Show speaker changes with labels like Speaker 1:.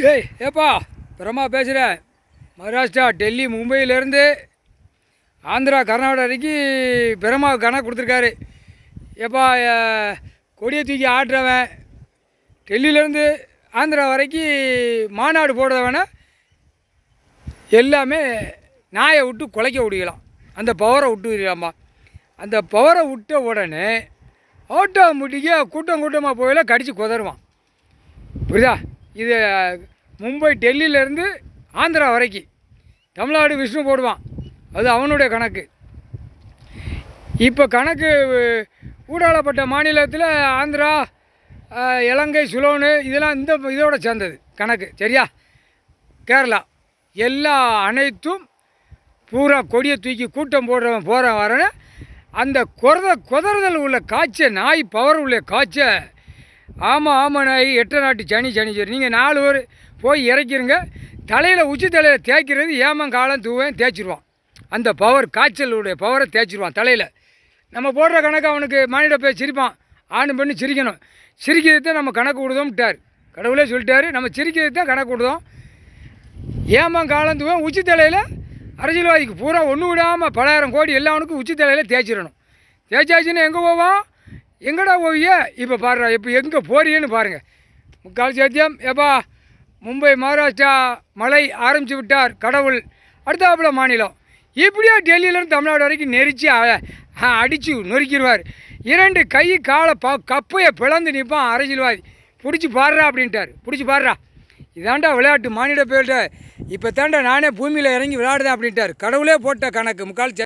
Speaker 1: ஏய் ஏப்பா பிரமா பேசுகிறேன். மகாராஷ்டிரா, டெல்லி, மும்பையிலேருந்து ஆந்திரா, கர்நாடகா வரைக்கும் பிரமா கணக்கு கொடுத்துருக்காரு. ஏப்பா கொடியை தூக்கி ஆட்டுறவன் டெல்லியிலேருந்து ஆந்திரா வரைக்கும் மாநாடு போடுறவன எல்லாமே நாயை விட்டு குலைக்க விடலாம். அந்த பவரை விட்டு விடலாமா? அந்த பவரை விட்ட உடனே ஆட்டோமேட்டிக்காக கூட்டம் கூட்டமாக போயில கடித்து குதருவான். புரியுதா? இது மும்பை, டெல்லியிலேருந்து ஆந்திரா வரைக்கும் தமிழ்நாடு விஷ்ணு போடுவான். அது அவனுடைய கணக்கு. இப்போ கணக்கு ஊடாளப்பட்ட மாநிலத்தில் ஆந்திரா, இலங்கை, சுலோனு இதெல்லாம் இதோட சேர்ந்தது கணக்கு. சரியா? கேரளா எல்லா அனைத்தும் பூரா கொடியை தூக்கி கூட்டம் போகிறவன் வரேன்னு அந்த குதறுதல் உள்ள காய்ச்ச நாய் பவர் உள்ள காய்ச்ச. ஆமாம் நாய் 8 நாட்டு சனி சரி. நீங்கள் 4 பேர் போய் இறக்கிருங்க. தலையில் உச்சி தலையில் தேய்க்கிறது ஏமங்காலம் தூவன் தேய்ச்சிருவான். அந்த பவர் காய்ச்சலுடைய பவரை தேய்ச்சிருவான் தலையில். நம்ம போடுற கணக்கு அவனுக்கு மானிட போய் சிரிப்பான். ஆணு பண்ணி சிரிக்கணும். சிரிக்கிறது தான் நம்ம கணக்கு விடுதோம்ட்டார். கடவுளே சொல்லிட்டாரு, நம்ம சிரிக்கிறது தான் கணக்கு விடுதோம். ஏமங்காலம் தூவன் உச்சி தலையில் அரசியல்வாதிக்கு பூரா ஒன்று விடாமல் 10,000 கோடி எல்லாவனுக்கும் உச்சி தலையில் தேய்ச்சிடணும். தேய்ச்சாச்சுன்னு எங்கே போவான்? எங்கடா போவிய? இப்போ பாடுறா, இப்போ எங்கே போறியன்னு பாருங்கள். முக்கால் சேத்தியம். ஏப்பா மும்பை, மகாராஷ்டிரா மழை ஆரம்பித்து விட்டார் கடவுள். அடுத்தாப்புல மாநிலம் இப்படியா டெல்லியிலேருந்து தமிழ்நாடு வரைக்கும் நெரிச்சு அடித்து நொறுக்கிடுவார். 2 கை காலை கப்பையை பிளந்து நிற்பான் அரசியல்வாதி. பிடிச்சி பாடுறா அப்படின்ட்டார். பிடிச்சி பாடுறா, இதாண்டா விளையாட்டு மானிட பேர்கிட்ட. இப்போ தாண்டா நானே பூமியில் இறங்கி விளையாடுதேன் அப்படின்ட்டார். கடவுளே போட்ட கணக்கு. முக்கால்